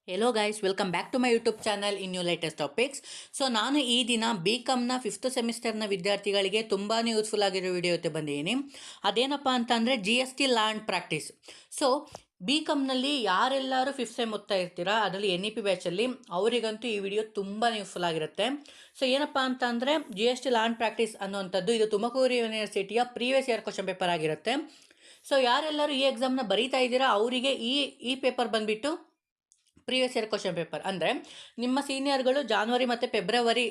Hello guys, welcome back to my YouTube channel in new latest topics. So ನಾನು ಈ ದಿನ B ಕಾಮ್ನ fifth ಸೆಮಿಸ್ಟರ್ನ ವಿದ್ಯಾರ್ಥಿಗಳಿಗೆ ತುಂಬಾ ಯೂಸ್ಫುಲ್ ಆಗಿರೋ ವಿಡಿಯೋ ಜೊತೆ ಬಂದಿದ್ದೀನಿ. ಅದೇನಪ್ಪ ಅಂತಂದರೆ GST law and practice. So B ಕಾಮ್ನಲ್ಲಿ ಯಾರೆಲ್ಲರೂ ಫಿಫ್ತ್ ಸೆಮ್ ಓದ್ತಾ ಇರ್ತೀರಾ, ಅದರಲ್ಲಿ NEP ಬ್ಯಾಚಲ್ಲಿ ಅವರಿಗಂತೂ ಈ ವಿಡಿಯೋ ತುಂಬಾ ಯೂಸ್ಫುಲ್ ಆಗಿರುತ್ತೆ. ಸೊ ಏನಪ್ಪ ಅಂತ ಅಂದರೆ GST ಲಾ ಆ್ಯಂಡ್ ಪ್ರಾಕ್ಟೀಸ್ ಅನ್ನುವಂಥದ್ದು ಇದು ತುಮಕೂರು ಯೂನಿವರ್ಸಿಟಿಯ ಪ್ರೀವಿಯಸ್ ಇಯರ್ ಕ್ವಶನ್ ಪೇಪರ್ ಆಗಿರುತ್ತೆ. ಸೊ ಯಾರೆಲ್ಲರೂ ಈ ಎಕ್ಸಾಮ್ನ ಬರೀತಾ ಇದ್ದೀರಾ ಅವರಿಗೆ ಈ ಪೇಪರ್ ಬಂದುಬಿಟ್ಟು ಪ್ರೀವಿಯಸ್ ಇಯರ್ ಕ್ವಶನ್ ಪೇಪರ್. ಅಂದರೆ ನಿಮ್ಮ ಸೀನಿಯರ್ಗಳು ಜಾನ್ವರಿ ಮತ್ತು ಫೆಬ್ರವರಿ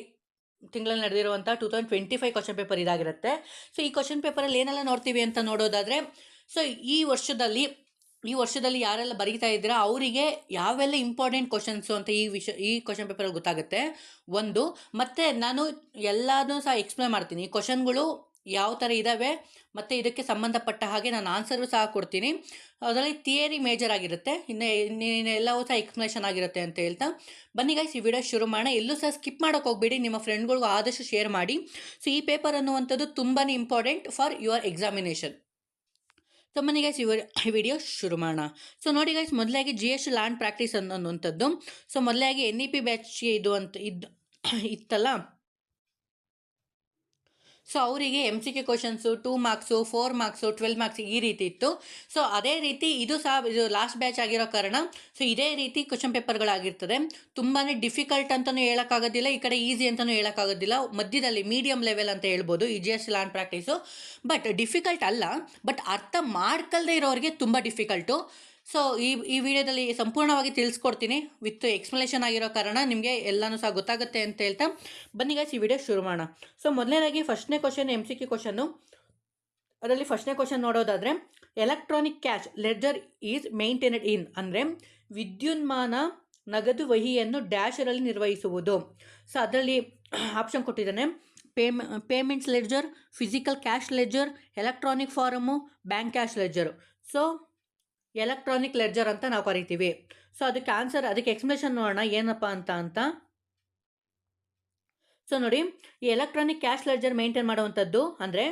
ತಿಂಗಳಲ್ಲಿ ನಡೆದಿರುವಂಥ 2025 ಕ್ವಶನ್ ಪೇಪರ್ ಇದಾಗಿರುತ್ತೆ. ಸೊ ಈ ಕ್ವಶನ್ ಪೇಪರಲ್ಲಿ ಏನೆಲ್ಲ ನೋಡ್ತೀವಿ ಅಂತ ನೋಡೋದಾದರೆ, ಸೊ ಈ ವರ್ಷದಲ್ಲಿ ಯಾರೆಲ್ಲ ಬರೀತಾ ಇದ್ದೀರಾ ಅವರಿಗೆ ಯಾವೆಲ್ಲ ಇಂಪಾರ್ಟೆಂಟ್ ಕ್ವಶನ್ಸು ಅಂತ ಈ ಕ್ವಶನ್ ಪೇಪರಲ್ಲಿ ಗೊತ್ತಾಗುತ್ತೆ ಒಂದು. ಮತ್ತು ನಾನು ಎಲ್ಲನೂ ಸಹ ಎಕ್ಸ್ಪ್ಲೇನ್ ಮಾಡ್ತೀನಿ. ಈ ಕ್ವಶನ್ಗಳು ಯಾವ ಥರ ಇದ್ದಾವೆ ಮತ್ತು ಇದಕ್ಕೆ ಸಂಬಂಧಪಟ್ಟ ಹಾಗೆ ನಾನು ಆನ್ಸರು ಸಹ ಕೊಡ್ತೀನಿ. ಅದರಲ್ಲಿ ಥಿಯರಿ ಮೇಜರ್ ಆಗಿರುತ್ತೆ, ಇನ್ನು ಎಲ್ಲವೂ ಸಹ ಎಕ್ಸ್ಪ್ಲನೇಷನ್ ಆಗಿರುತ್ತೆ ಅಂತ ಹೇಳ್ತಾ ಬನ್ನಿ ಗೈಸ್, ಈ ವಿಡಿಯೋ ಶುರು ಮಾಡೋಣ. ಎಲ್ಲೂ ಸಹ ಸ್ಕಿಪ್ ಮಾಡೋಕೆ ಹೋಗ್ಬೇಡಿ, ನಿಮ್ಮ ಫ್ರೆಂಡ್ಗಳಿಗೂ ಆದಷ್ಟು ಶೇರ್ ಮಾಡಿ. ಸೊ ಈ ಪೇಪರ್ ಅನ್ನುವಂಥದ್ದು ತುಂಬಾ important for your examination. So ಬನ್ನಿ ಗೈಸ್, ಈ ವಿಡಿಯೋ ಶುರು ಮಾಡೋಣ. ಸೊ ನೋಡಿ ಗೈಸ್, ಮೊದಲಾಗಿ GST ಲಾ ಆ್ಯಂಡ್ ಪ್ರಾಕ್ಟೀಸ್ ಅನ್ನುವಂಥದ್ದು. ಸೊ ಮೊದಲಾಗಿ NEP ಬ್ಯಾಚ್ಗೆ ಇತ್ತಲ್ಲ, ಸೊ ಅವರಿಗೆ MCQ questions 2 marks, 4 marks, 12 marks ಈ ರೀತಿ ಇತ್ತು. ಸೊ ಅದೇ ರೀತಿ ಇದು ಲಾಸ್ಟ್ ಬ್ಯಾಚ್ ಆಗಿರೋ ಕಾರಣ ಸೊ ಇದೇ ರೀತಿ ಕ್ವಶನ್ ಪೇಪರ್ಗಳಾಗಿರ್ತದೆ. ತುಂಬಾ ಡಿಫಿಕಲ್ಟ್ ಅಂತಲೂ ಹೇಳೋಕ್ಕಾಗೋದಿಲ್ಲ, ಈ ಕಡೆ ಈಸಿ ಅಂತಲೂ ಹೇಳೋಕ್ಕಾಗೋದಿಲ್ಲ, ಮಧ್ಯದಲ್ಲಿ ಮೀಡಿಯಮ್ ಲೆವೆಲ್ ಅಂತ ಹೇಳ್ಬೋದು ಈ GST law and practice. But difficult ಅಲ್ಲ, ಬಟ್ ಅರ್ಥ ಮಾಡ್ಕೊಳ್ದೇ ಇರೋರಿಗೆ ತುಂಬ ಡಿಫಿಕಲ್ಟು. ಸೊ ಈ ವಿಡಿಯೋದಲ್ಲಿ ಸಂಪೂರ್ಣವಾಗಿ ತಿಳಿಸ್ಕೊಡ್ತೀನಿ, ವಿತ್ ಎಕ್ಸ್ಪ್ಲನೇಷನ್ ಆಗಿರೋ ಕಾರಣ ನಿಮಗೆ ಎಲ್ಲನೂ ಸಹ ಗೊತ್ತಾಗುತ್ತೆ ಅಂತ ಹೇಳ್ತಾ ಬನ್ನಿ ಗೈಸ್, ಈ ವಿಡಿಯೋ ಶುರು ಮಾಡೋಣ. ಸೊ ಮೊದಲನೇದಾಗಿ ಫಸ್ಟ್ನೇ ಕ್ವಶನ್ MCQ ಕ್ವಶನ್ನು. ಅದರಲ್ಲಿ ಫಸ್ಟ್ನೇ ಕ್ವಶನ್ ನೋಡೋದಾದರೆ, electronic cash ledger is maintained in, ಅಂದರೆ ವಿದ್ಯುನ್ಮಾನ ನಗದು ವಹಿಯನ್ನು ಡ್ಯಾಶರಲ್ಲಿ ನಿರ್ವಹಿಸುವುದು. ಸೊ ಅದರಲ್ಲಿ ಆಪ್ಷನ್ ಕೊಟ್ಟಿದ್ದಾನೆ: payments ledger, physical cash ledger, electronic form, bank cash ledger. So electronic ledger ಅಂತ ನಾವು ಕರಿತೀವಿ. ಸೊ ಅದಕ್ಕೆ ಎಕ್ಸ್ಪ್ಲನೇಷನ್ ನೋಡೋಣ ಏನಪ್ಪ ಅಂತ. ಸೊ ನೋಡಿ, ಈ ಎಲೆಕ್ಟ್ರಾನಿಕ್ ಕ್ಯಾಶ್ ಲೆಡ್ಜರ್ ಮೇಂಟೈನ್ ಮಾಡುವಂಥದ್ದು ಅಂದರೆ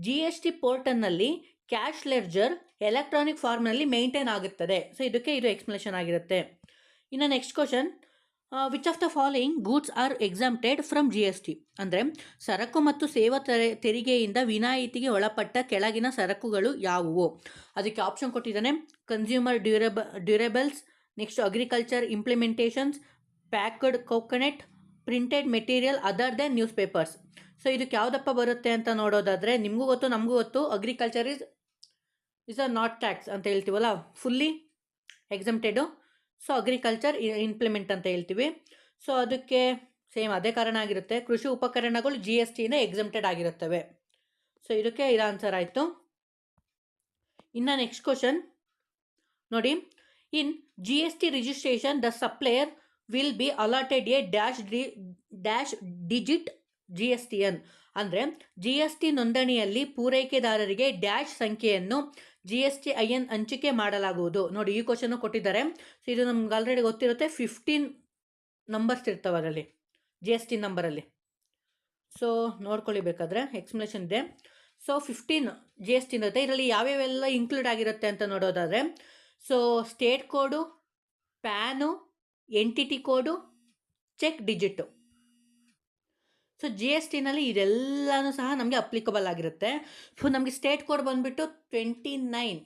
GST ಪೋರ್ಟಲ್ನಲ್ಲಿ ಕ್ಯಾಶ್ ಲೆಡ್ಜರ್ ಎಲೆಕ್ಟ್ರಾನಿಕ್ ಫಾರ್ಮ್ನಲ್ಲಿ ಮೇಂಟೈನ್ ಆಗುತ್ತದೆ. ಸೊ ಇದು ಎಕ್ಸ್ಪ್ಲನೇಷನ್ ಆಗಿರುತ್ತೆ. ಇನ್ನು next question, which of the following goods are exempted from GST, ಅಂದರೆ ಸರಕು ಮತ್ತು ಸೇವಾ ತೆರಿಗೆಯಿಂದ ವಿನಾಯಿತಿಗೆ ಒಳಪಟ್ಟ ಕೆಳಗಿನ ಸರಕುಗಳು ಯಾವುವು. ಅದಕ್ಕೆ ಆಪ್ಷನ್ ಕೊಟ್ಟಿದ್ದಾನೆ: consumer durables, next agriculture implementations, packed coconut, printed material other then news papers. So ಇದಕ್ಕೆ ಯಾವುದಪ್ಪ ಬರುತ್ತೆ ಅಂತ ನೋಡೋದಾದರೆ, ನಿಮಗೂ ಗೊತ್ತು ನಮಗೂ ಗೊತ್ತು, agriculture is a not tax ಅಂತ ಹೇಳ್ತೀವಲ್ಲ, fully exempted. So agriculture implement ಅಂತ ಹೇಳ್ತೀವಿ. ಸೊ ಅದಕ್ಕೆ ಸೇಮ್ ಅದೇ ಕಾರಣ ಆಗಿರುತ್ತೆ. ಕೃಷಿ ಉಪಕರಣಗಳು GSTಯಿಂದ ಎಕ್ಸಮ್ಟೆಡ್ ಆಗಿರುತ್ತವೆ. ಸೊ ಇದಕ್ಕೆ ಇದು ಆನ್ಸರ್ ಆಯಿತು. ಇನ್ನು ನೆಕ್ಸ್ಟ್ ಕ್ವಶನ್ ನೋಡಿ, ಇನ್ GST registration the supplier will be allotted A dash digit GSTN, ಅಂದರೆ GST ನೋಂದಣಿಯಲ್ಲಿ ಪೂರೈಕೆದಾರರಿಗೆ ಡ್ಯಾಶ್ ಸಂಖ್ಯೆಯನ್ನು GSTIN ಹಂಚಿಕೆ ಮಾಡಲಾಗುವುದು. ನೋಡಿ, ಈ ಕ್ವಶನ್ನು ಕೊಟ್ಟಿದ್ದಾರೆ. ಸೊ ಇದು ನಮ್ಗೆ ಆಲ್ರೆಡಿ ಗೊತ್ತಿರುತ್ತೆ, 15 ನಂಬರ್ಸ್ ಇರ್ತವೆ ಅದರಲ್ಲಿ GST ನಂಬರಲ್ಲಿ. ಸೊ ನೋಡ್ಕೊಳ್ಳಿ, ಬೇಕಾದರೆ ಎಕ್ಸ್ಪ್ಲನೇಷನ್ ಇದೆ. ಸೊ 15 GST ಇರುತ್ತೆ. ಇದರಲ್ಲಿ ಯಾವ್ಯಾವೆಲ್ಲ ಇನ್ಕ್ಲೂಡ್ ಆಗಿರುತ್ತೆ ಅಂತ ನೋಡೋದಾದರೆ, ಸೊ ಸ್ಟೇಟ್ ಕೋಡು, ಪ್ಯಾನು, ಎಂಟಿಟಿ ಕೋಡು, ಚೆಕ್ ಡಿಜಿಟು. ಸೊ GSTನಲ್ಲಿ ಇದೆಲ್ಲನೂ ಸಹ ನಮಗೆ ಅಪ್ಲಿಕಬಲ್ ಆಗಿರುತ್ತೆ. ಸೊ ನಮಗೆ ಸ್ಟೇಟ್ ಕೋಡ್ ಬಂದುಬಿಟ್ಟು 29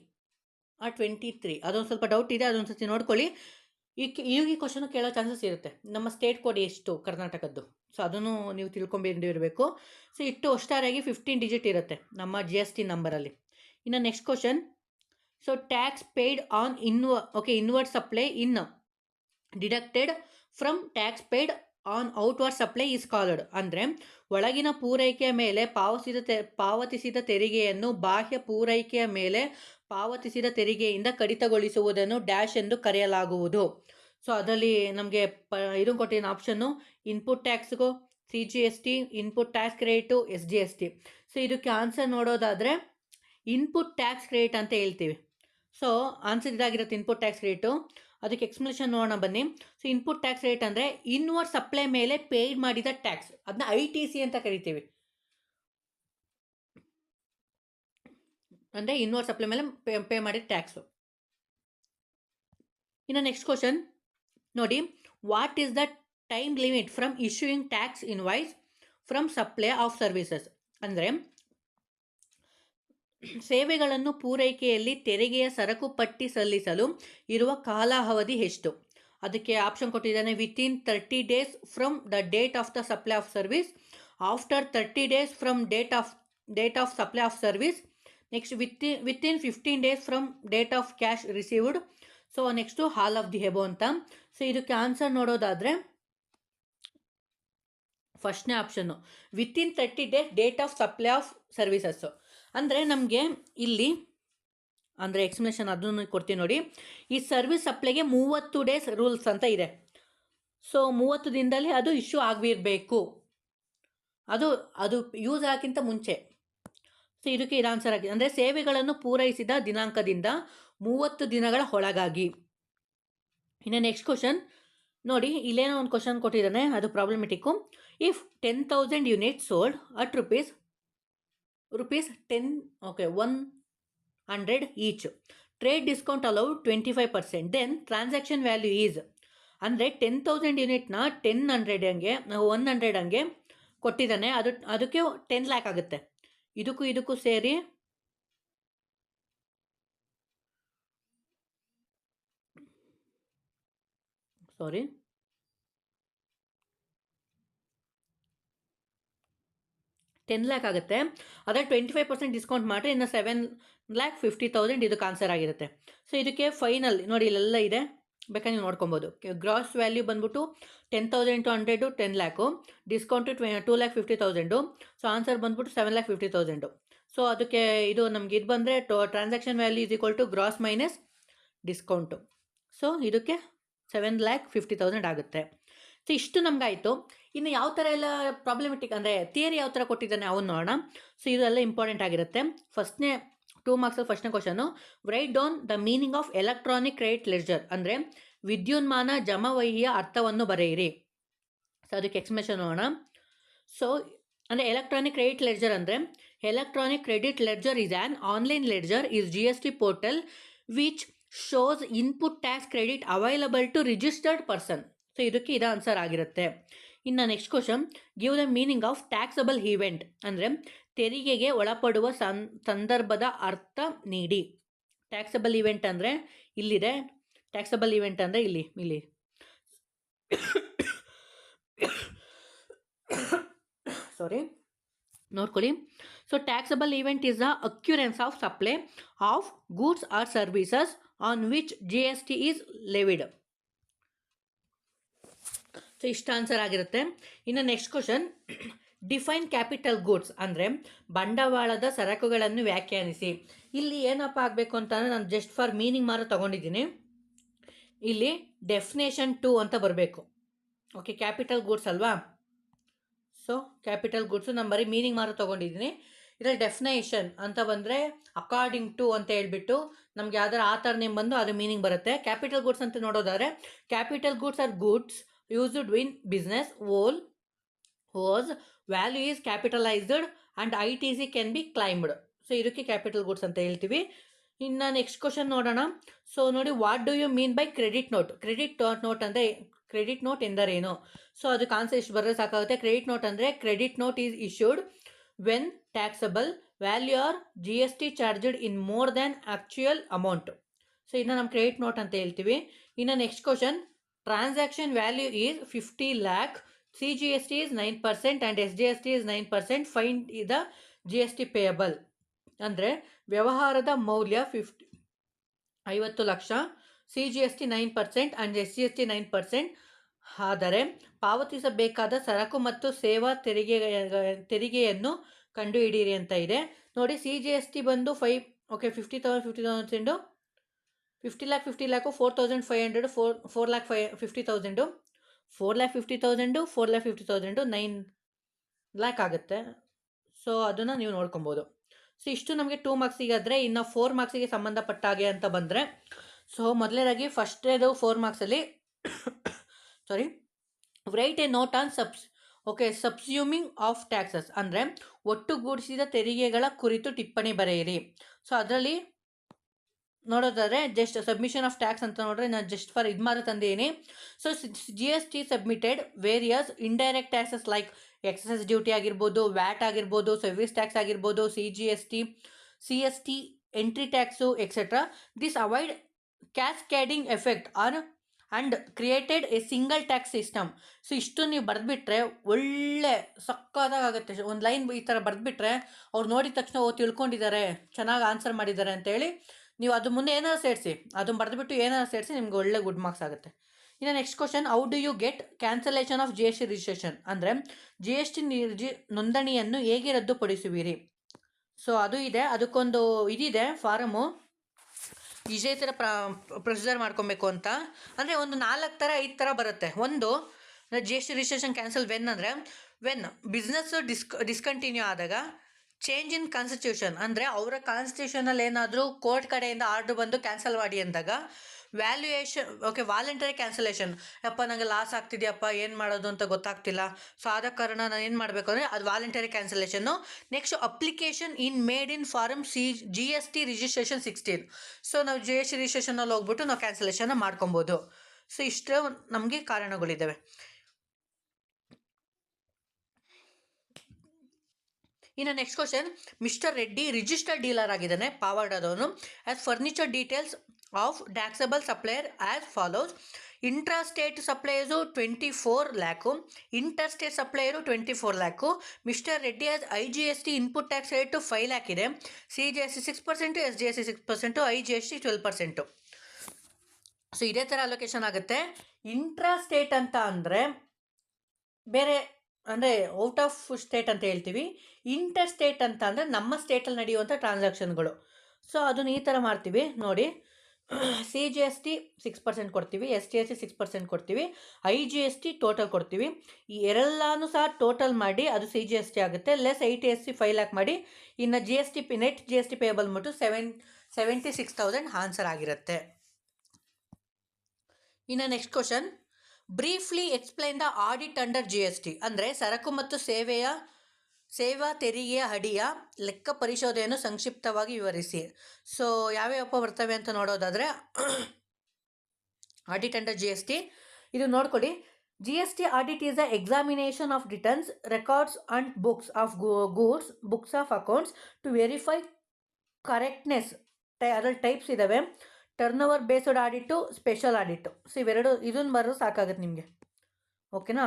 or 23, ಅದೊಂದು ಸ್ವಲ್ಪ ಡೌಟ್ ಇದೆ, ಅದೊಂದು ಸರ್ತಿ ನೋಡ್ಕೊಳ್ಳಿ. ಈ ಕ್ವಶನು ಕೇಳೋ ಚಾನ್ಸಸ್ ಇರುತ್ತೆ, ನಮ್ಮ ಸ್ಟೇಟ್ ಕೋಡ್ ಎಷ್ಟು ಕರ್ನಾಟಕದ್ದು. ಸೊ ಅದನ್ನು ನೀವು ತಿಳ್ಕೊಂಡಿರಬೇಕು. ಸೊ ಒಟ್ಟಾರೆಯಾಗಿ 15 ಡಿಜಿಟ್ ಇರುತ್ತೆ ನಮ್ಮ GST ನಂಬರಲ್ಲಿ. ಇನ್ನು next question, so tax paid on inward supply in deducted from tax paid on outward supply is called, ಅಂದರೆ ಒಳಗಿನ ಪೂರೈಕೆಯ ಮೇಲೆ ಪಾವತಿಸಿದ ತೆರಿಗೆಯನ್ನು ಬಾಹ್ಯ ಪೂರೈಕೆಯ ಮೇಲೆ ಪಾವತಿಸಿದ ತೆರಿಗೆಯಿಂದ ಕಡಿತಗೊಳಿಸುವುದನ್ನು ಡ್ಯಾಶ್ ಎಂದು ಕರೆಯಲಾಗುವುದು. ಸೊ ಅದರಲ್ಲಿ ನಮಗೆ ಇದು ಕೊಟ್ಟಿನ ಆಪ್ಷನ್ನು: ಇನ್ಪುಟ್ ಟ್ಯಾಕ್ಸ್ಗೂ, CGST, input tax credit, SGST. So ಇದಕ್ಕೆ ಆನ್ಸರ್ ನೋಡೋದಾದರೆ ಇನ್ಪುಟ್ ಟ್ಯಾಕ್ಸ್ ಕ್ರೆಡಿಟ್ ಅಂತ ಹೇಳ್ತೀವಿ. ಸೊ ಆನ್ಸರ್ ಇದಾಗಿರುತ್ತೆ, ಇನ್ಪುಟ್ ಟ್ಯಾಕ್ಸ್ ಕ್ರೆಡಿಟು. ಅದಕ್ಕೆ ಎಕ್ಸ್ಪ್ಲನೇಷನ್ ನೋಡೋಣ ಬನ್ನಿ. ಸೊ ಇನ್ಪುಟ್ ಟ್ಯಾಕ್ಸ್ ರೇಟ್ ಅಂದರೆ ಇನ್ವರ್ಡ್ ಸಪ್ಲೈ ಮೇಲೆ ಪೇಯ್ಡ್ ಮಾಡಿದ ಟ್ಯಾಕ್ಸ್, ಅದನ್ನ ITC ಅಂತ ಕರಿತೀವಿ. ಅಂದರೆ ಇನ್ವರ್ಡ್ ಸಪ್ಲೈ ಮೇಲೆ ಪೇ ಮಾಡಿದ ಟ್ಯಾಕ್ಸು. ಇನ್ನು ನೆಕ್ಸ್ಟ್ ಕ್ವಶನ್, ನೋಡಿ, what is the time limit from issuing tax invoice from supply of services. ಅಂದರೆ ಸೇವೆಗಳನ್ನು ಪೂರೈಕೆಯಲ್ಲಿ ತೆರಿಗೆಯ ಸರಕು ಪಟ್ಟಿ ಸಲ್ಲಿಸಲು ಇರುವ ಕಾಲಾವಧಿ ಎಷ್ಟು? ಅದಕ್ಕೆ ಆಪ್ಷನ್ ಕೊಟ್ಟಿದ್ದಾನೆ. Within 30 days from the date of the supply of service, after 30 days from date of supply of service, next within 15 days from date of cash received. So next all of the ಹೆಬೋ ಅಂತ. So ಇದಕ್ಕೆ answer ನೋಡೋದಾದರೆ ಫಸ್ಟ್ನೇ option within 30 days date of supply of services. ಅಂದರೆ ನಮಗೆ ಇಲ್ಲಿ ಅಂದರೆ explanation ಅದನ್ನು ಕೊಡ್ತೀನಿ ನೋಡಿ. ಈ ಸರ್ವಿಸ್ ಸಪ್ಲೈಗೆ 30 ಡೇಸ್ ರೂಲ್ಸ್ ಅಂತ ಇದೆ. ಸೊ 30 ದಿನದಲ್ಲಿ ಅದು ಇಶ್ಯೂ ಆಗಿರಬೇಕು, ಅದು ಯೂಸ್ ಆಗೋಕ್ಕಿಂತ ಮುಂಚೆ. ಸೊ ಇದಕ್ಕೆ ಇದು ಆನ್ಸರ್ ಆಗಿದೆ. ಅಂದರೆ ಸೇವೆಗಳನ್ನು ಪೂರೈಸಿದ ದಿನಾಂಕದಿಂದ 30 ದಿನಗಳ ಒಳಗಾಗಿ. ಇನ್ನು ನೆಕ್ಸ್ಟ್ ಕ್ವಶನ್ ನೋಡಿ, ಇಲ್ಲೇನೋ ಒಂದು ಕ್ವಶನ್ ಕೊಟ್ಟಿದ್ದಾನೆ, ಅದು problematic. If 10,000 units sold at rupees 100 each, trade discount allowed 25%, then transaction value is. ಅಂದರೆ 10,000 ಯೂನಿಟ್ನ 100 ಹಂಗೆ ಕೊಟ್ಟಿದ್ದಾನೆ, ಅದಕ್ಕೆ 10 ಲ್ಯಾಕ್ ಆಗುತ್ತೆ. ಇದಕ್ಕೂ ಸೇರಿ ಸಾರಿ 10 ಲ್ಯಾಕ್ ಆಗುತ್ತೆ. ಅದರಲ್ಲಿ 25% ಡಿಸ್ಕೌಂಟ್ ಮಾಡಿದ್ರೆ ಇನ್ನು 7,50,000 ಇದಕ್ಕೆ ಆನ್ಸರ್ ಆಗಿರುತ್ತೆ. ಸೊ ಇದಕ್ಕೆ ಫೈನಲ್ ನೋಡಿ, ಇಲ್ಲೆಲ್ಲ ಇದೆ, ಬೇಕಾದ್ರೆ ನೀವು ನೋಡ್ಕೊಬೋದು. ಗ್ರಾಸ್ ವ್ಯಾಲ್ಯೂ ಬಂದ್ಬಿಟ್ಟು 10,000 × 100 10 ಲ್ಯಾಕು, ಡಿಸ್ಕೌಂಟು 2,50,000. ಸೊ ಆನ್ಸರ್ ಬಂದ್ಬಿಟ್ಟು 7,50,000. ಸೊ ಅದಕ್ಕೆ ಇದು ನಮ್ಗೆ ಇದು ಬಂದರೆ transaction value is equal to gross minus discount. So ಇದಕ್ಕೆ 7,50,000 ಆಗುತ್ತೆ. ಸೊ ಇಷ್ಟು ನಮಗಾಯಿತು. ಇನ್ನು ಯಾವ ಥರ ಎಲ್ಲ ಪ್ರಾಬ್ಲಮೆಟಿಕ್ ಅಂದರೆ ಥಿಯರಿ ಯಾವ ಥರ ಕೊಟ್ಟಿದ್ದಾನೆ ಅವನು ನೋಡೋಣ. ಸೊ ಇದೆಲ್ಲ ಇಂಪಾರ್ಟೆಂಟ್ ಆಗಿರುತ್ತೆ. ಫಸ್ಟ್ನೇ 2 ಮಾರ್ಕ್ಸಲ್ಲಿ ಫಸ್ಟ್ನೇ question, write down the meaning of electronic credit ledger. ಅಂದರೆ ವಿದ್ಯುನ್ಮಾನ ಜಮಾವಹಿಯ ಅರ್ಥವನ್ನು ಬರೆಯಿರಿ. ಸೊ ಅದಕ್ಕೆ ಎಕ್ಸ್ಪ್ಲನೇಷನ್ ನೋಡೋಣ. ಸೊ ಅಂದರೆ ಎಲೆಕ್ಟ್ರಾನಿಕ್ ಕ್ರೆಡಿಟ್ ಲೆಡ್ಜರ್ ಅಂದರೆ electronic credit ledger is an online ledger is GST portal which shows input tax credit available to registered person. So ಇದಕ್ಕೆ ಇದು ಆನ್ಸರ್ ಆಗಿರುತ್ತೆ. ಇನ್ನು next question, give the meaning of taxable event. ಅಂದರೆ ತೆರಿಗೆಗೆ ಒಳಪಡುವ ಸಂದರ್ಭದ ಅರ್ಥ ನೀಡಿ. ಟ್ಯಾಕ್ಸಬಲ್ ಈವೆಂಟ್ ಅಂದರೆ ಇಲ್ಲಿದೆ. ಟ್ಯಾಕ್ಸಬಲ್ ಈವೆಂಟ್ ಅಂದರೆ ಇಲ್ಲಿ ಸಾರಿ ನೋಡ್ಕೊಳ್ಳಿ. So taxable event is the occurrence of supply of goods or services on which GST is levied. So ಇಷ್ಟು ಆನ್ಸರ್ ಆಗಿರುತ್ತೆ. ಇನ್ನು next question, define capital goods. ಅಂದರೆ ಬಂಡವಾಳದ ಸರಕುಗಳನ್ನು ವ್ಯಾಖ್ಯಾನಿಸಿ. ಇಲ್ಲಿ ಏನಪ್ಪ ಆಗಬೇಕು ಅಂತಂದರೆ ನಾನು ಜಸ್ಟ್ ಫಾರ್ ಮೀನಿಂಗ್ ಮಾತ್ರ ತೊಗೊಂಡಿದ್ದೀನಿ. ಇಲ್ಲಿ ಡೆಫಿನೇಷನ್ 2 ಅಂತ ಬರಬೇಕು. ಓಕೆ, ಕ್ಯಾಪಿಟಲ್ ಗೂಡ್ಸ್ ಅಲ್ವಾ. ಸೊ ಕ್ಯಾಪಿಟಲ್ ಗೂಡ್ಸು ನಾನು ಬರೀ ಮೀನಿಂಗ್ ಮಾತ್ರ ತೊಗೊಂಡಿದ್ದೀನಿ. ಇದರಲ್ಲಿ ಡೆಫಿನೇಷನ್ ಅಂತ ಬಂದರೆ ಅಕಾರ್ಡಿಂಗ್ ಟು ಅಂತ ಹೇಳ್ಬಿಟ್ಟು ನಮ್ಗೆ ಯಾವ್ದಾರ ಆಥರ್ ನೇಮ್ ಬಂದು ಅದು ಮೀನಿಂಗ್ ಬರುತ್ತೆ. ಕ್ಯಾಪಿಟಲ್ ಗೂಡ್ಸ್ ಅಂತ ನೋಡೋದಾದರೆ capital goods are goods used in business whose value is capitalized and ITC can be claimed. So ಇದಕ್ಕೆ ಕ್ಯಾಪಿಟಲ್ ಗೂಡ್ಸ್ ಅಂತ ಹೇಳ್ತೀವಿ. ಇನ್ನು ನೆಕ್ಸ್ಟ್ ಕ್ವಶನ್ ನೋಡೋಣ. ಸೊ ನೋಡಿ, what do you mean by credit note? Credit note ಅಂದರೆ credit note ಎಂದರೇನು? So ಅದಕ್ಕೆ answer ಇಷ್ಟು ಬರೋದು ಸಾಕಾಗುತ್ತೆ. ಕ್ರೆಡಿಟ್ ನೋಟ್ ಅಂದರೆ credit note is issued when taxable value are GST charged in more than actual amount. So ಇದನ್ನ ನಮ್ಮ credit note ಅಂತ ಹೇಳ್ತೀವಿ. ಇನ್ನು next question, transaction value is 50 lakh, CGST is 9% and SGST is 9%, find the GST payable. ಅಂದರೆ ವ್ಯವಹಾರದ ಮೌಲ್ಯ 50 lakh, CGST 9% and SGST 9%. ಆದರೆ ಪಾವತಿಸಬೇಕಾದ ಸರಕು ಮತ್ತು ಸೇವಾ ತೆರಿಗೆಯನ್ನು ಕಂಡುಹಿಡಿಯಿರಿ ಅಂತ ಇದೆ ನೋಡಿ. CGST ಬಂದು 50,000 50 lakh 4,500 4,50,000 4,50,000 9 ಲ್ಯಾಕ್ ಆಗುತ್ತೆ. ಸೊ ಅದನ್ನು ನೀವು ನೋಡ್ಕೊಬೋದು. ಸೊ ಇಷ್ಟು ನಮಗೆ 2 ಮಾರ್ಕ್ಸಿಗೆ ಆದರೆ, ಇನ್ನು 4 ಮಾರ್ಕ್ಸಿಗೆ ಸಂಬಂಧಪಟ್ಟ ಹಾಗೆ ಅಂತ ಬಂದರೆ, ಸೊ ಮೊದಲನೇದಾಗಿ ಫಸ್ಟೇದು 4 ಮಾರ್ಕ್ಸಲ್ಲಿ sorry write a note on subsuming of taxes. ಅಂದರೆ ಒಟ್ಟುಗೂಡಿಸಿದ ತೆರಿಗೆಗಳ ಕುರಿತು ಟಿಪ್ಪಣಿ ಬರೆಯಿರಿ. ಸೊ ಅದರಲ್ಲಿ ನೋಡೋದಾದರೆ ಜಸ್ಟ್ ಸಬ್ಮಿಷನ್ ಆಫ್ ಟ್ಯಾಕ್ಸ್ ಅಂತ ನೋಡ್ರೆ ನಾನು ಜಸ್ಟ್ ಫಾರ್ ಇದು ಮಾತ್ರ ತಂದೀನಿ. So GST submitted various indirect taxes like excise duty ಆಗಿರ್ಬೋದು, ವ್ಯಾಟ್ ಆಗಿರ್ಬೋದು, ಸರ್ವಿಸ್ ಟ್ಯಾಕ್ಸ್ ಆಗಿರ್ಬೋದು, CGST, CST, entry tax etcetera. This avoid cascading effect on and created a single tax system. So ಇಷ್ಟು ನೀವು ಬರೆದ್ಬಿಟ್ರೆ ಒಳ್ಳೆ ಸಕ್ಕದಾಗುತ್ತೆ. ಒಂದು ಲೈನ್ ಈ ಥರ ಬರೆದ್ಬಿಟ್ರೆ ಅವ್ರು ನೋಡಿದ ತಕ್ಷಣ ತಿಳ್ಕೊಂಡಿದ್ದಾರೆ, ಚೆನ್ನಾಗಿ ಆನ್ಸರ್ ಮಾಡಿದ್ದಾರೆ ಅಂತೇಳಿ ನೀವು ಅದು ಮುಂದೆ ಏನಾದ್ರು ಸೇರಿಸಿ, ಅದನ್ನು ಬರೆದುಬಿಟ್ಟು ಏನಾದ್ರು ಸೇರಿಸಿ ನಿಮ್ಗೆ ಒಳ್ಳೆ ಗುಡ್ ಮಾರ್ಕ್ಸ್ ಆಗುತ್ತೆ. ಇನ್ನು next question, how do you get cancellation of GST registration? ಅಂದರೆ GST ನೋಂದಣಿಯನ್ನು ಹೇಗೆ ರದ್ದುಪಡಿಸುವಿರಿ? ಸೊ ಅದು ಇದೆ, ಅದಕ್ಕೊಂದು ಇದಿದೆ ಫಾರಮು, ಇದೇ ಥರ ಪ್ರೊಸೀಜರ್ ಮಾಡ್ಕೊಬೇಕು ಅಂತ. ಅಂದರೆ ಒಂದು 4 ಥರ 5 ಥರ ಬರುತ್ತೆ. ಒಂದು GST ರಿಜಿಸ್ಟ್ರೇಷನ್ ಕ್ಯಾನ್ಸಲ್ ವೆನ್ ಅಂದರೆ ವೆನ್ ಬಿಸ್ನೆಸ್ಸು ಡಿಸ್ಕಂಟಿನ್ಯೂ ಆದಾಗ, ಚೇಂಜ್ ಇನ್ ಕಾನ್ಸ್ಟಿಟ್ಯೂಷನ್ ಅಂದರೆ ಅವರ ಕಾನ್ಸ್ಟಿಟ್ಯೂಷನಲ್ಲಿ ಏನಾದರೂ ಕೋರ್ಟ್ ಕಡೆಯಿಂದ ಆರ್ಡ್ರ್ ಬಂದು ಕ್ಯಾನ್ಸಲ್ ಮಾಡಿ ಅಂದಾಗ, ವ್ಯಾಲ್ಯೂಯೇಷನ್ ಓಕೆ ವಾಲಂಟರಿ ಕ್ಯಾನ್ಸಲೇಷನ್, ಯಪ್ಪ ನನಗೆ ಲಾಸ್ ಆಗ್ತಿದೆಯಪ್ಪ ಏನು ಮಾಡೋದು ಅಂತ ಗೊತ್ತಾಗ್ತಿಲ್ಲ, ಸೊ ಆದ ಕಾರಣ ನಾನು ಏನು ಮಾಡಬೇಕು ಅಂದರೆ ಅದು voluntary cancellation. Next application made in form GST registration 16. So ನಾವು GST ರಿಜಿಸ್ಟ್ರೇಷನಲ್ಲಿ ಹೋಗ್ಬಿಟ್ಟು ನಾವು ಕ್ಯಾನ್ಸಲೇಷನ್ನ ಮಾಡ್ಕೊಬೋದು. ಸೊ ಇಷ್ಟು ನಮಗೆ ಕಾರಣಗಳಿದ್ದಾವೆ. ಇನ್ನು next question, mister Reddy registered dealer ಆಗಿದ್ದಾನೆ, ಪಾವಗಡದವನು. As furniture details of taxable supplier as follows: intra state suppliers 24 lakhs, inter state supplier 24 lakhs. Mister Reddy has IGST input tax rate 5 lakh ಇದೆ, CGST 6%, SGST 6%, IGST 12%. ಸೊ ಇದೇ ಥರ allocation ಆಗುತ್ತೆ. Intra state ಅಂತ ಅಂದರೆ ಬೇರೆ, ಅಂದರೆ ಔಟ್ ಆಫ್ ಸ್ಟೇಟ್ ಅಂತ ಹೇಳ್ತೀವಿ. ಇಂಟರ್ ಸ್ಟೇಟ್ ಅಂತ ಅಂದರೆ ನಮ್ಮ ಸ್ಟೇಟಲ್ಲಿ ನಡೆಯುವಂಥ ಟ್ರಾನ್ಸಾಕ್ಷನ್ಗಳು. ಸೊ ಅದನ್ನು ಈ ಥರ ಮಾಡ್ತೀವಿ ನೋಡಿ. CGST 6% ಕೊಡ್ತೀವಿ, SGST 6% ಕೊಡ್ತೀವಿ, IGST ಟೋಟಲ್ ಕೊಡ್ತೀವಿ. ಈ ಎಲ್ಲನೂ ಸಹ ಟೋಟಲ್ ಮಾಡಿ ಅದು CGST ಆಗುತ್ತೆ, ಲೆಸ್ 80SC 5 lakh ಮಾಡಿ. ಇನ್ನು ನೆಟ್ GST ಪೇಯಬಲ್ ಬಿಟ್ಟು 76,000 ಆನ್ಸರ್ ಆಗಿರುತ್ತೆ. ಇನ್ನು next question, briefly explain the audit under GST ಅಂದರೆ ಸರಕು ಮತ್ತು ಸೇವಾ ತೆರಿಗೆಯ ಅಡಿಯ ಲೆಕ್ಕ ಪರಿಶೋಧನೆಯನ್ನು ಸಂಕ್ಷಿಪ್ತವಾಗಿ ವಿವರಿಸಿ. ಸೊ ಯಾವ್ಯಾವಪ್ಪ ಬರ್ತವೆ ಅಂತ ನೋಡೋದಾದರೆ, ಆಡಿಟ್ ಅಂಡರ್ GST ಇದು ನೋಡ್ಕೊಳ್ಳಿ. GST audit is the examination of returns, records and books of goods, books of accounts to verify correctness. ಅದರಲ್ಲಿ ಟೈಪ್ಸ್ ಇದ್ದಾವೆ, turn over based audit, special audit. So ಇವೆರಡು ಇದನ್ನು ಬರೋದು ಸಾಕಾಗುತ್ತೆ ನಿಮಗೆ, ಓಕೆನಾ.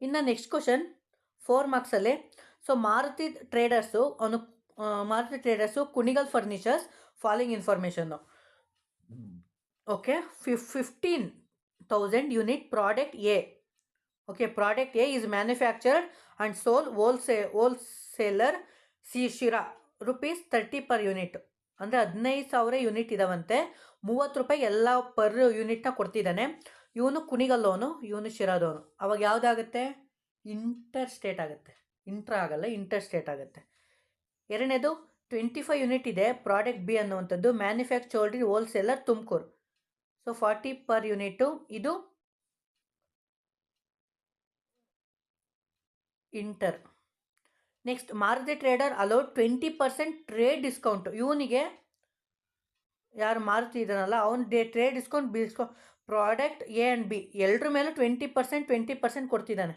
ಇನ್ನು ನೆಕ್ಸ್ಟ್ ಕ್ವಶನ್ 4 ಮಾರ್ಕ್ಸಲ್ಲಿ. So Maruti traders Kunigal furnitures following information. Okay, 15,000 unit product A. Okay, product A is manufactured and sold wholesaler Sira ₹30 per unit. ಅಂದರೆ 15,000 ಯೂನಿಟ್ ಇದಾವಂತೆ, ₹30 ಎಲ್ಲ ಪರ್ ಯೂನಿಟ್ನ ಕೊಡ್ತಿದ್ದಾನೆ. ಇವನು ಕುಣಿಗಲ್ಲೋನು, ಇವನು ಶಿರಾದವನು. ಅವಾಗ ಯಾವುದಾಗುತ್ತೆ? ಇಂಟರ್ ಸ್ಟೇಟ್ ಆಗುತ್ತೆ. ಇಂಟ್ರಾ ಆಗಲ್ಲ, ಇಂಟರ್ ಸ್ಟೇಟ್ ಆಗುತ್ತೆ. ಎರಡನೇದು 25 ಯೂನಿಟ್ ಇದೆ ಪ್ರಾಡಕ್ಟ್ B ಅನ್ನುವಂಥದ್ದು, manufactured wholesaler Tumakuru. So 40 per unit, ಇದು inter. Next Maruti trader allowed 20% trade discount. ಇವನಿಗೆ ಯಾರು ಮಾರುತಿ ಇದ್ದಾನಲ್ಲ ಅವನು trade discount product A and B ಎಲ್ಲರ ಮೇಲೂ 20% ಕೊಡ್ತಿದ್ದಾನೆ.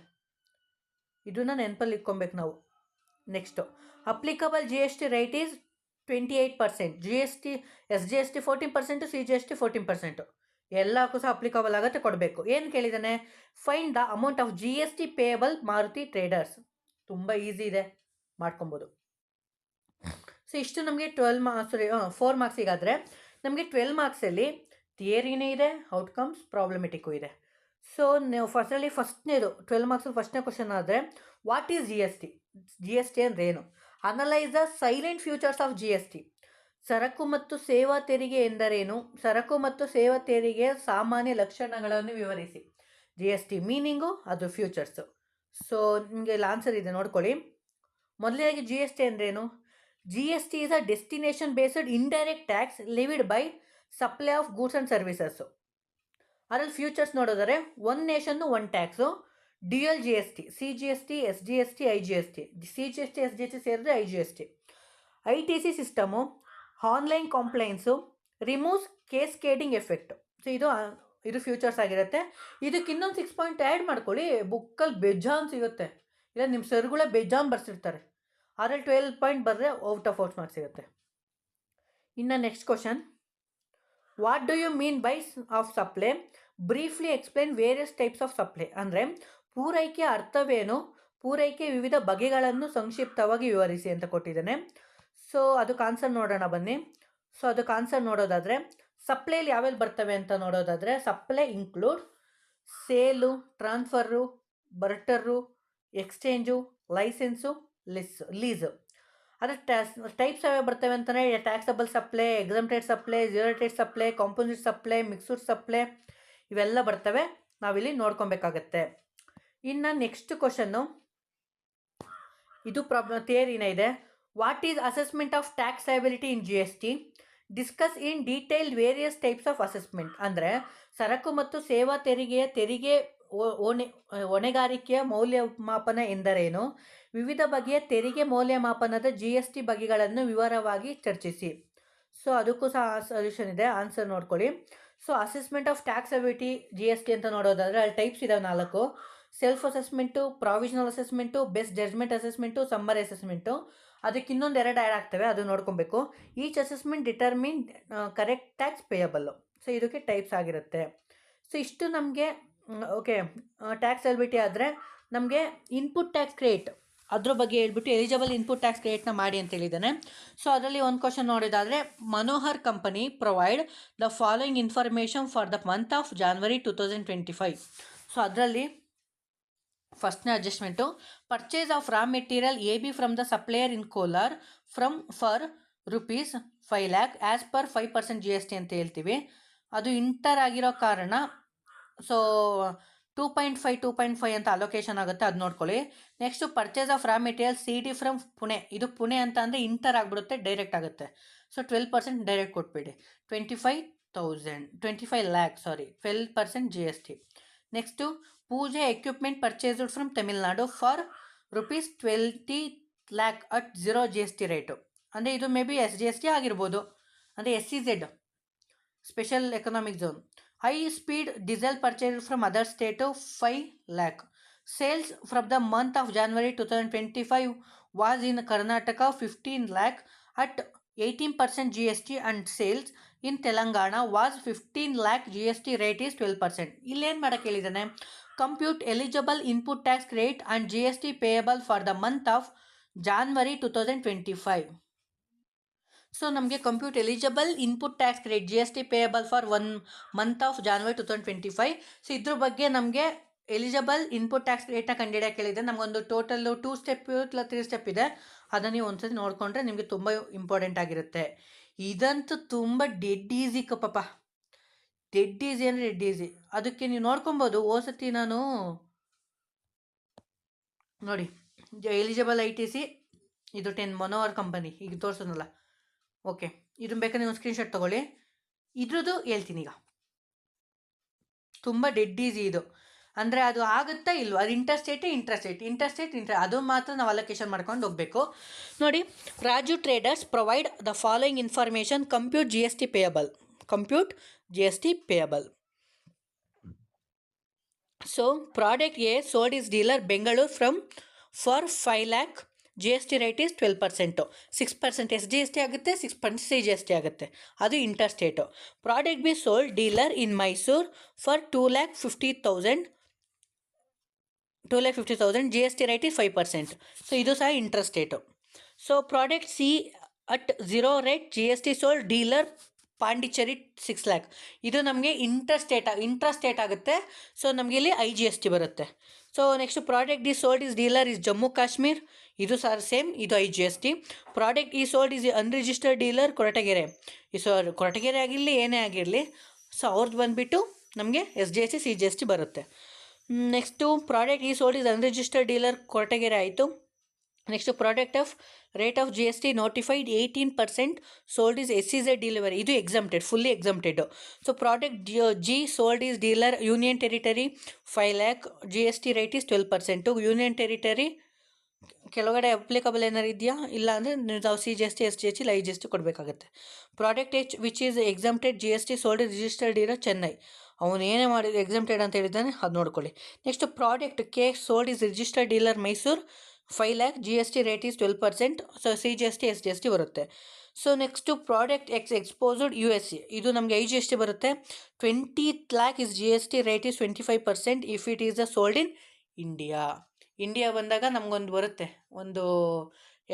ಇದನ್ನು ನೆನಪಲ್ಲಿ ಇಟ್ಕೊಬೇಕು ನಾವು. Next applicable GST rate is 28%, SGST 14%, CGST 14%. ಎಲ್ಲಕ್ಕೂ ಸಹ ಅಪ್ಲಿಕಬಲ್ ಆಗುತ್ತೆ, ಕೊಡಬೇಕು. ಏನು ಕೇಳಿದ್ದಾನೆ? Find the amount of GST payable Maruti traders. ತುಂಬ ಈಸಿ ಇದೆ, ಮಾಡ್ಕೊಬೋದು. ಸೊ ಇಷ್ಟು ನಮಗೆ 4 ಮಾರ್ಕ್ಸಿಗಾದರೆ, ನಮಗೆ 12 ಮಾರ್ಕ್ಸಲ್ಲಿ ಥಿಯರಿನೇ ಇದೆ, ಔಟ್ಕಮ್ಸ್ ಪ್ರಾಬ್ಲಮೆಟಿಕ್ಕು ಇದೆ. ಸೊ ನೀವು ಫಸ್ಟ್ನೇದು 12 ಮಾರ್ಕ್ಸಲ್ಲಿ ಫಸ್ಟ್ನೇ ಕ್ವಶನ್ ಆದರೆ, ವಾಟ್ ಈಸ್ GST ಅಂದರೆ ಏನು? Analyse the salient features of GST. ಸರಕು ಮತ್ತು ಸೇವಾ ತೆರಿಗೆ ಎಂದರೇನು? ಸರಕು ಮತ್ತು ಸೇವಾ ತೆರಿಗೆಯ ಸಾಮಾನ್ಯ ಲಕ್ಷಣಗಳನ್ನು ವಿವರಿಸಿ. GST ಮೀನಿಂಗು, ಅದು ಫ್ಯೂಚರ್ಸು. ಸೊ ನಿಮಗೆ ಇಲ್ಲಿ ಆನ್ಸರ್ ಇದೆ, ನೋಡ್ಕೊಳ್ಳಿ. ಮೊದಲನೇದಾಗಿ GST ಅಂದ್ರೇನು? GST is a destination based indirect tax levied by supply of goods and services. ಅದರಲ್ಲಿ ಫ್ಯೂಚರ್ಸ್ ನೋಡೋದಾದ್ರೆ, one nation one tax, dual GST, CGST, SGST, IGST, CGST, SGST ಸೇರಿದ್ರೆ IGST. ITC system, online compliance, removes cascading effect. So ಇದು features ಆಗಿರುತ್ತೆ. ಇದಕ್ಕೆ ಇನ್ನೊಂದು 6 point add ಮಾಡ್ಕೊಳ್ಳಿ, ಬುಕ್ಕಲ್ಲಿ ಬೆಜಾನ್ ಸಿಗುತ್ತೆ. ಇಲ್ಲ ನಿಮ್ಮ ಸರ್ಗಳೇ ಬೆಜಾನ್ ಬರ್ಸಿರ್ತಾರೆ. ಅದರಲ್ಲಿ 12 ಪಾಯಿಂಟ್ ಬರೆದ್ರೆ ಔಟ್ ಆಫ್ ಮಾರ್ಕ್ಸ್ ಸಿಗುತ್ತೆ. ಇನ್ನು next question, what do you mean by of supply? Briefly explain various types of supply. ಅಂದರೆ ಪೂರೈಕೆ ಅರ್ಥವೇನು, ಪೂರೈಕೆ ವಿವಿಧ ಬಗೆಗಳನ್ನು ಸಂಕ್ಷಿಪ್ತವಾಗಿ ವಿವರಿಸಿ ಅಂತ ಕೊಟ್ಟಿದ್ದಾನೆ. ಸೊ ಅದಕ್ಕೆ ಆನ್ಸರ್ ನೋಡೋಣ ಬನ್ನಿ. ಸೊ ಅದಕ್ಕೆ ಆನ್ಸರ್ ನೋಡೋದಾದರೆ, ಸಪ್ಲೈಲಿ ಯಾವ್ಯಾವ ಬರ್ತವೆ ಅಂತ ನೋಡೋದಾದರೆ, supply include sale, transfer, barter, exchange, license, lease. ಅದ್ರ ಟೈಪ್ಸ್ ಯಾವ್ಯಾವ ಬರ್ತವೆ ಅಂತಲೇ taxable supply, exempted supply, zero rated supply, composite supply, mixed supply, ಇವೆಲ್ಲ ಬರ್ತವೆ. ನಾವಿಲ್ಲಿ ನೋಡ್ಕೊಬೇಕಾಗತ್ತೆ. ಇನ್ನು ನೆಕ್ಸ್ಟ್ ಕ್ವಶನ್ನು, ಇದು ಥಿಯರಿನೇ ಇದೆ. What is assessment of tax liability in GST? Discuss in detail various types of assessment. ಅಂದರೆ ಸರಕು ಮತ್ತು ಸೇವಾ ತೆರಿಗೆ ಹೊಣೆಗಾರಿಕೆಯ ಮೌಲ್ಯಮಾಪನ ಎಂದರೇನು? ವಿವಿಧ ಬಗೆಯ ತೆರಿಗೆ ಮೌಲ್ಯಮಾಪನದ GST ಬಗೆಗಳನ್ನು ವಿವರವಾಗಿ ಚರ್ಚಿಸಿ. ಸೊ ಅದಕ್ಕೂ ಸಹ ಸೊಲ್ಯೂಷನ್ ಇದೆ, ಆನ್ಸರ್ ನೋಡ್ಕೊಳ್ಳಿ. So assessment of tax liability GST ಅಂತ ನೋಡೋದಾದರೆ ಅಲ್ಲಿ ಟೈಪ್ಸ್ ಇದಾವೆ 4. Self assessment, provisional assessment, best judgement assessment, summary assessment. ಅದಕ್ಕೆ ಇನ್ನೊಂದು 2 ಆ್ಯಡ್ ಆಗ್ತವೆ, ಅದು ನೋಡ್ಕೊಬೇಕು. Each assessment determine correct tax payable. So ಇದಕ್ಕೆ ಟೈಪ್ಸ್ ಆಗಿರುತ್ತೆ. ಸೊ ಇಷ್ಟು ನಮಗೆ ಓಕೆ. ಟ್ಯಾಕ್ಸ್ ಲಯಬಿಲಿಟಿ ಆದರೆ ನಮಗೆ ಇನ್ಪುಟ್ ಟ್ಯಾಕ್ಸ್ ಕ್ರೆಡಿಟ್ ಅದ್ರ ಬಗ್ಗೆ ಹೇಳ್ಬಿಟ್ಟು ಎಲಿಜಿಬಲ್ ಇನ್ಪುಟ್ ಟ್ಯಾಕ್ಸ್ ಕ್ರೆಡಿಟ್ನ ಮಾಡಿ ಅಂತ ಹೇಳಿದ್ದಾನೆ. ಸೊ ಅದರಲ್ಲಿ ಒಂದು ಕ್ವಶನ್ ನೋಡೋದಾದರೆ, Manohar company provide the following information for the month of January 2025. So ಅದರಲ್ಲಿ ಫಸ್ಟ್ನೇ adjustment, purchase of raw material AB from the supplier in Kolar for ₹5 lakh as per 5% GST ಅಂತ ಹೇಳ್ತೀವಿ. ಅದು ಇಂಟರ್ ಆಗಿರೋ ಕಾರಣ ಸೊ 2.5 ಅಂತ ಅಲೋಕೇಶನ್ ಆಗುತ್ತೆ, ಅದು ನೋಡ್ಕೊಳ್ಳಿ. Next purchase of raw material CD from Pune. ಇದು ಪುಣೆ ಅಂತ ಅಂದರೆ ಇಂಟರ್ ಆಗಿಬಿಡುತ್ತೆ, ಡೈರೆಕ್ಟ್ ಆಗುತ್ತೆ. ಸೊ 12% ಡೈರೆಕ್ಟ್ ಕೊಟ್ಬಿಡಿ. 25 lakh 12% GST. ನೆಕ್ಸ್ಟು ಪೂಜೆ equipment purchased from Tamil Nadu for ₹20 lakh at 0 GST rate. ಅಂದರೆ ಇದು ಮೇ ಬಿ SGST ಆಗಿರ್ಬೋದು, ಅಂದರೆ SEZ special economic zone. High speed diesel purchased from other state 5 lakh. Sales from the month of January 2025 was in Karnataka 15 lakh at 18% GST and sales in Telangana was 15 lakh. GST rate is 12%. ಇಲ್ಲೇನು ಮಾಡೋಕ್ಕೆ ಹೇಳಿದ್ದಾನೆ, compute eligible input tax credit and GST payable for the month of January 2025. So ನಮಗೆ compute eligible input tax credit GST payable for 1 month of January 2025. So ಇದ್ರ ಬಗ್ಗೆ ನಮಗೆ eligible input tax ರೇಟ್ನ ಕಂಡುಹಿಡಿಯೋಕೆ ಹೇಳಿದೆ. ನಮಗೊಂದು ಟೋಟಲ್ಲು 2 ಸ್ಟೆಪ್ ಇಲ್ಲ 3 step ಇದೆ. ಅದನ್ನು ನೀವು ಒಂದ್ಸತಿ ನೋಡಿಕೊಂಡ್ರೆ ನಿಮಗೆ ತುಂಬ ಇಂಪಾರ್ಟೆಂಟ್ ಆಗಿರುತ್ತೆ. ಇದಂತೂ ತುಂಬ ಡೆಡ್ ಈಸಿ ಕಪ್ಪಪ್ಪ, ಡೆಡ್ ಈಸಿ ಅಂದರೆ ಡೆಡ್ ಈಸಿ. ಅದಕ್ಕೆ ನೀವು ನೋಡ್ಕೊಬೋದು. ಸತಿ ನಾನು ನೋಡಿ ಎಲಿಜಿಬಲ್ ITC ಇದು 10 ಮನೋಹರ್ ಕಂಪನಿ ಈಗ ತೋರಿಸೋನಲ್ಲ. ಓಕೆ, ಇದನ್ನ ಬೇಕಾದ್ರೆ ನೀವು ಸ್ಕ್ರೀನ್ಶಾಟ್ ತೊಗೊಳ್ಳಿ. ಇದ್ರದ್ದು ಹೇಳ್ತೀನಿ ಈಗ. ತುಂಬ ಡೆಡ್ ಈಸಿ ಇದು. ಅಂದರೆ ಅದು ಆಗುತ್ತಾ ಇಲ್ವ, ಅದು ಇಂಟರ್ಸ್ಟೇಟ್ ಅದು ಮಾತ್ರ ನಾವು ಅಲೋಕೇಶನ್ ಮಾಡ್ಕೊಂಡು ಹೋಗಬೇಕು. ನೋಡಿ, Raju traders provide the following information, compute GST payable. So product A sold is dealer Bengaluru for 5 lakh. GST rate is 12%. 6% SGST ಆಗುತ್ತೆ, 6% CGST ಆಗುತ್ತೆ. ಅದು interstate. Product B sold dealer in Mysuru for 2,50,000. GST rate is 5%. So ಇದು ಸಹ interstate. So product C at 0 rate GST sold dealer Pondicherry 6 lakh. ಇದು ನಮಗೆ ಇಂಟ್ರಾಸ್ಟೇಟ್ ಆಗುತ್ತೆ. So ನಮಗೆ ಇಲ್ಲಿ IGST ಬರುತ್ತೆ. So next product D sold is dealer is Jammu Kashmir. ಇದು sir same, ಇದು IGST. Product E sold is unregistered dealer Koratagere. Koratagere ಆಗಿರಲಿ ಏನೇ ಆಗಿರಲಿ, ಸೊ ಅವ್ರದ್ದು ಬಂದುಬಿಟ್ಟು ನಮಗೆ SGST CGST ಬರುತ್ತೆ. Next product E sold is unregistered dealer Koratagere ಆಯಿತು. Next product of rate of GST notified 18% sold is SEZ delivery. ಇದು fully exempted. So product G sold is dealer union territory 5 lakh. GST rate is 12%. Union territory ಕೆಳಗಡೆ applicable ಏನಾರು ಇದೆಯಾ, ಇಲ್ಲ ಅಂದರೆ ನಾವು CGST SGST ಇಲ್ಲ IGST ಕೊಡಬೇಕಾಗತ್ತೆ. Product which is exempted GST sold registered ಇರೋ ಚೆನ್ನೈ. ಅವನು ಏನೇ ಮಾಡಿದ್ರು ಎಕ್ಸಮ್ಟೆಡ್ ಅಂತ ಹೇಳಿದ್ದಾನೆ, ಅದು ನೋಡ್ಕೊಳ್ಳಿ. Next product K sold is registered dealer Mysuru 5 lakh, GST rate is 12%, so CGST SGST ಬರುತ್ತೆ. So next product exposed USA, ಇದು ನಮಗೆ IGST ಬರುತ್ತೆ. 20 lakh is GST rate is 25% if it is sold in India ಬಂದಾಗ ನಮಗೊಂದು ಬರುತ್ತೆ ಒಂದು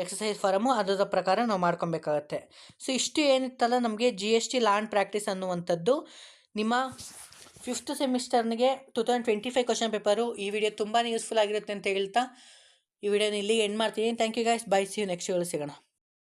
exercise form, ಅದರ ಪ್ರಕಾರ ನಾವು ಮಾಡ್ಕೊಬೇಕಾಗತ್ತೆ. ಸೊ ಇಷ್ಟು ಏನಿತ್ತಲ್ಲ ನಮಗೆ GST ಲಾ ಆ್ಯಂಡ್ ಪ್ರಾಕ್ಟೀಸ್ ಅನ್ನುವಂಥದ್ದು ನಿಮ್ಮ 5th ಸೆಮಿಸ್ಟರ್ನಿಗೆ 2025 ಕ್ವಶನ್ ಪೇಪರು. ಈ ವಿಡಿಯೋ ತುಂಬಾ ಯೂಸ್ಫುಲ್ ಆಗಿರುತ್ತೆ ಅಂತ ಹೇಳ್ತಾ ಈ ವಿಡಿಯೋನ ಇಲ್ಲಿಗೆ ಎಂಡ್ ಮಾಡ್ತೀನಿ. Thank you guys, bye, see you next video ಸಿಗೋಣ.